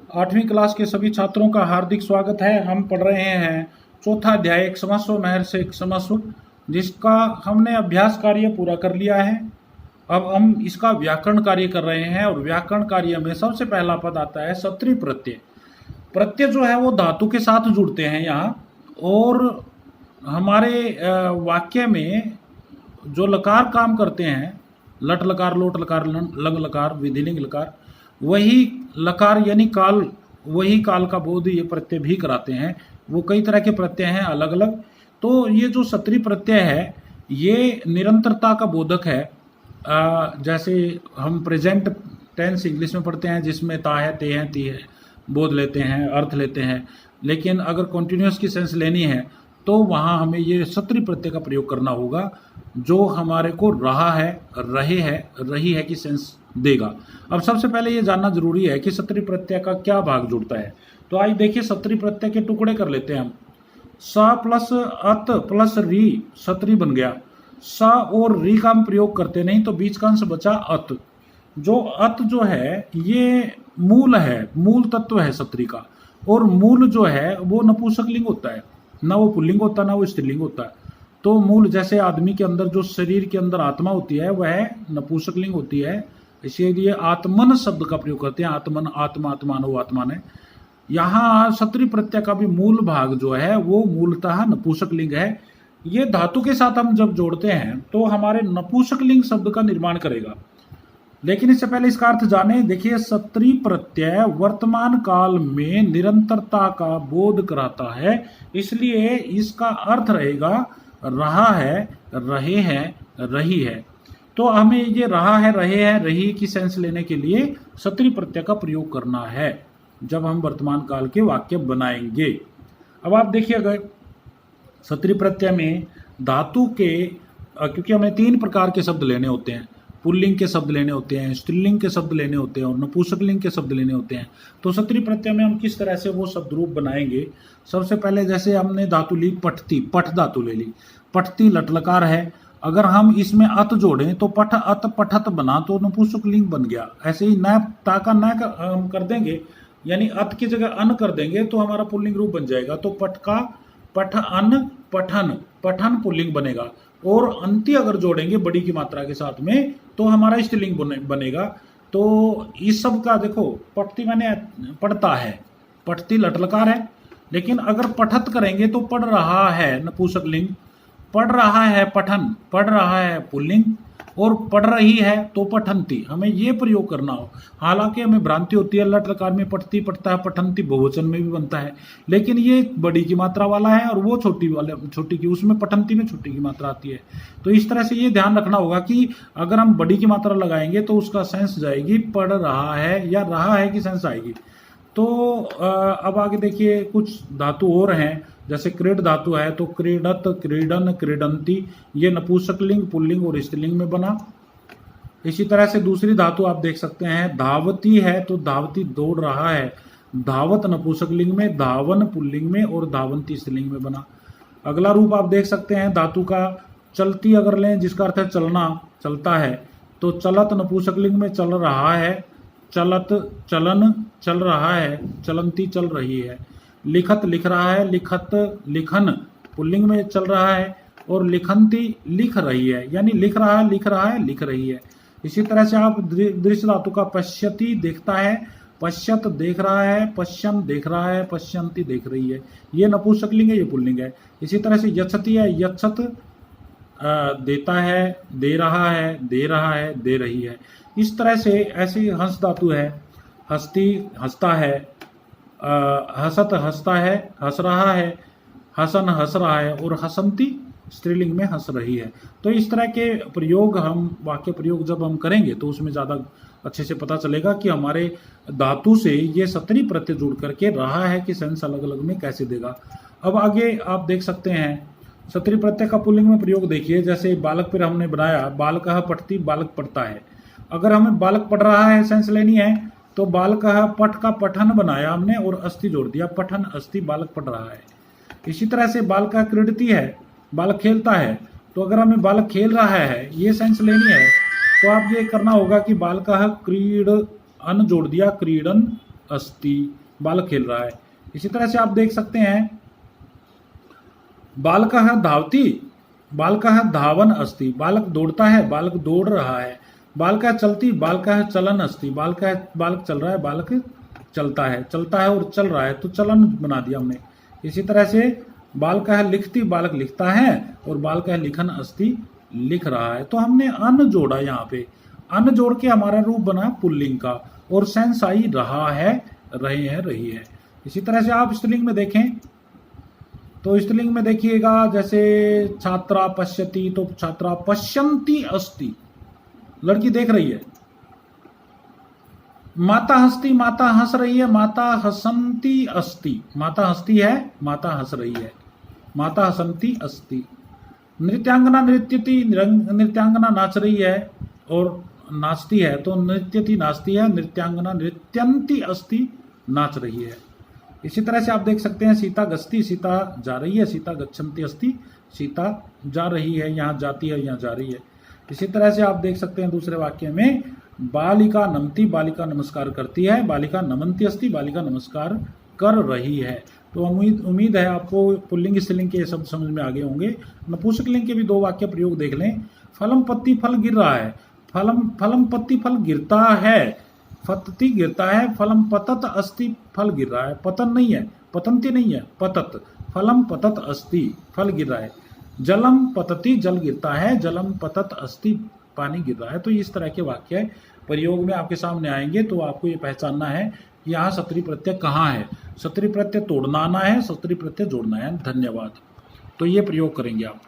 8वीं क्लास के सभी छात्रों का हार्दिक स्वागत है। हम पढ़ रहे हैं चौथा अध्याय एक क्षमस्व नहर से एक क्षमस्व, जिसका हमने अभ्यास कार्य पूरा कर लिया है। अब हम इसका व्याकरण कार्य कर रहे हैं और व्याकरण कार्य में सबसे पहला पद आता है सत्री प्रत्यय। प्रत्यय जो है वो धातु के साथ जुड़ते हैं यहाँ, और हमारे वाक्य में जो लकार काम करते हैं, लट लकार, लोट लकार, लंग लकार, विधिलिंग लकार, वही लकार यानी काल, वही काल का बोध ये प्रत्यय भी कराते हैं। वो कई तरह के प्रत्यय हैं अलग अलग। तो ये जो सत्री प्रत्यय है ये निरंतरता का बोधक है। जैसे हम प्रेजेंट टेंस इंग्लिश में पढ़ते हैं जिसमें ता है, ते हैं, ती है, बोध लेते हैं, अर्थ लेते हैं। लेकिन अगर कॉन्टिन्यूस की सेंस लेनी है तो वहाँ हमें ये सत्री प्रत्यय का प्रयोग करना होगा, जो हमारे को रहा है, रहे है, रही है की सेंस देगा। अब सबसे पहले ये जानना जरूरी है कि सत्री प्रत्यय का क्या भाग जुड़ता है। तो आइए देखिए, सत्री प्रत्यय के टुकड़े कर लेते हैं हम। स प्लस अत प्लस री सत्री बन गया। स और री का हम प्रयोग करते नहीं, तो बीच का अंश बचा अत। जो अत जो है ये मूल है, मूल तत्व है सत्री का। और मूल जो है वो नपुंसकलिंग होता है, ना वो पुल्लिंग होता ना वो स्त्रीलिंग होता है। तो मूल जैसे आदमी के अंदर जो शरीर के अंदर आत्मा होती है वह नपुंसकलिंग होती है, इसीलिए आत्मन शब्द का प्रयोग करते हैं। आत्मन, आत्मा, आत्मानो, आत्मान है। यहाँ सत्री प्रत्यय का भी मूल भाग जो है वो मूलतः नपुंसकलिंग है। ये धातु के साथ हम जब जोड़ते हैं तो हमारे नपुंसकलिंग शब्द का निर्माण करेगा। लेकिन इससे पहले इसका अर्थ जाने। देखिए, सत्री प्रत्यय वर्तमान काल में निरंतरता का बोध कराता है, इसलिए इसका अर्थ रहेगा रहा है, रहे हैं, रही है। तो हमें ये रहा है, रहे हैं, रही की सेंस लेने के लिए सत्री प्रत्यय का प्रयोग करना है जब हम वर्तमान काल के वाक्य बनाएंगे। अब आप देखिए, अगर सत्री प्रत्यय में धातु के, क्योंकि हमें 3 प्रकार के शब्द लेने होते हैं, पुल्लिंग के शब्द लेने होते हैं, स्त्रीलिंग के शब्द लेने होते हैं और नपुंसकलिंग के शब्द लेने होते हैं। तो सत्री प्रत्यय में हम किस तरह से वो शब्द रूप बनाएंगे। सबसे पहले जैसे हमने धातु ली पठती, पठ धातु ले ली। पठती लटलकार है, अगर हम इसमें अत जोड़ें तो पठ अत पठत बना, तो नपुंसकलिंग बन गया। ऐसे ही न ता का न हम कर देंगे, यानी अत की जगह अन कर देंगे तो हमारा पुल्लिंग रूप बन जाएगा। तो पठ का पठ अन पठन, पठन पुल्लिंग बनेगा। और अंति अगर जोड़ेंगे बड़ी की मात्रा के साथ में तो हमारा स्त्रीलिंग बनेगा। तो इस सब का देखो, पठती मैंने पढ़ता है, पठती लटलकार है, लेकिन अगर पठत करेंगे तो पढ़ रहा है नपुंसकलिंग, पढ़ रहा है पठन, पढ़ रहा है पुल्लिंग, और पढ़ रही है तो पठंती। हमें ये प्रयोग करना हो। हालांकि हमें भ्रांति होती है, लटलकार में पठती पढ़ता है, पठंती बहुवचन में भी बनता है, लेकिन ये बड़ी की मात्रा वाला है और वो छोटी की, उसमें पठंती में छोटी की मात्रा आती है। तो इस तरह से ये ध्यान रखना होगा कि अगर हम बड़ी की मात्रा लगाएंगे तो उसका सेंस जाएगी पढ़ रहा है, या रहा है की सेंस आएगी। तो अब आगे देखिए, कुछ धातु और हैं, जैसे क्रीड धातु है तो क्रीडत, क्रीडन, क्रीडंती, ये नपुंसकलिंग, पुल्लिंग और स्त्रीलिंग में बना। इसी तरह से दूसरी धातु आप देख सकते हैं, धावती है तो धावती दौड़ रहा है, धावत नपुंसकलिंग में, धावन पुल्लिंग में और धावंती स्त्रीलिंग में बना। अगला रूप आप देख सकते हैं धातु का, चलती अगर लें जिसका अर्थ है चलना, चलता है, तो चलत नपुंसकलिंग में चल रहा है, चलत चलन, चल रहा है, चलंती चल रही है। लिखत लिख रहा है, लिखत लिखन पुल्लिंग में चल रहा है, और लिखंती लिख रही है, यानी लिख रहा है, लिख रहा है, लिख रही है। इसी तरह से आप दृश्य धातु का पश्यति देखता है, पश्यत देख रहा है, पश्यन देख रहा है, पश्यंती देख रही है, ये नपुंसकलिंग है, ये पुल्लिंग है। इसी तरह से यच्छति है, यच्छत देता है, दे रहा है, दे रहा है, दे रही है। इस तरह से ऐसी हंस धातु है, हस्ती हंसता है, हसत हंसता है, हंस रहा है, हसन हंस रहा है, और हसंती स्त्रीलिंग में हंस रही है। तो इस तरह के प्रयोग, हम वाक्य प्रयोग जब हम करेंगे तो उसमें ज़्यादा अच्छे से पता चलेगा कि हमारे धातु से ये सत्री प्रत्यय जुड़ करके रहा है कि सेंस अलग अलग में कैसे देगा। अब आगे आप देख सकते हैं सत्री प्रत्यय का पुल्लिंग में प्रयोग देखिए। जैसे बालक पर हमने बनाया, बालकः पठती, बालक पढ़ता है। अगर हमें बालक पढ़ रहा है सेंस लेनी है तो बालकः पठ का पठन बनाया हमने और अस्थि जोड़ दिया, पठन अस्थि, बालक पढ़ रहा है। इसी तरह से बालकः क्रीडती है, बालक खेलता है, तो अगर हमें बालक खेल रहा है ये सेंस लेनी है तो आप ये करना होगा कि बालकः क्रीड अन जोड़ दिया, क्रीडन अस्ति, बालक खेल रहा है। इसी तरह से आप देख सकते हैं बालकः धावति, बालकः धावन अस्ति, बालक दौड़ता है, बालक दौड़ रहा है। बालकः चलति, बालकः चलन अस्ति, बालक चल रहा है, बालक चलता है और चल रहा है, तो चलन बना दिया हमने। इसी तरह से बालकः लिखति, बालक लिखता है, और बालकः लिखन अस्ति, लिख रहा है। तो हमने अन जोड़ा, यहाँ पे अन जोड़ के हमारा रूप बना पुल्लिंग का, और सेंस आई रहा है, रहे हैं, रही है। इसी तरह से आप स्त्रीलिंग में देखें तो स्त्रीलिंग में देखिएगा, जैसे छात्रा पश्यति, तो छात्रा पश्यन्ति अस्ति, लड़की देख रही है। माता हंसती, माता हंस रही है, माता हसंती अस्ति, माता हंसती है, माता हंस रही है, माता हसंती अस्ति। नृत्यांगना नृत्यति, नृत्यांगना नाच रही है और नाचती है, तो नृत्यति नाचती है, नृत्यांगना नृत्यंती अस्ति, नाच रही है। इसी तरह से आप देख सकते हैं सीता गच्छति, सीता जा रही है, सीता गच्छन्ति अस्ति, सीता जा रही है, यहाँ जाती है, यहाँ जा रही है। इसी तरह से आप देख सकते हैं दूसरे वाक्य में बालिका नमति, बालिका नमस्कार करती है, बालिका नमन्ति अस्ति, बालिका नमस्कार कर रही है। तो उम्मीद है आपको पुल्लिंग स्त्रीलिंग के शब्द समझ में आ गए होंगे। नपुंसक लिंग के भी दो वाक्य प्रयोग देख लें। फलम पत्ती, फल गिर रहा है, फलम पत्ती, फल गिरता है, फतती गिरता है, फलम पतत अस्ति, फल गिर रहा है, पतन नहीं है, पतंती नहीं है, पतत, फलम पतत अस्ति, फल गिर रहा है। जलम पतति, जल गिरता है, जलम पतत अस्ति, पानी गिर रहा है। तो इस तरह के वाक्य प्रयोग में आपके सामने आएंगे, तो आपको ये पहचानना है कि यहाँ सत्री प्रत्यय कहाँ है। सत्री प्रत्यय तोड़ना आना है, सत्री प्रत्यय जोड़ना है। धन्यवाद। तो ये प्रयोग करेंगे आप।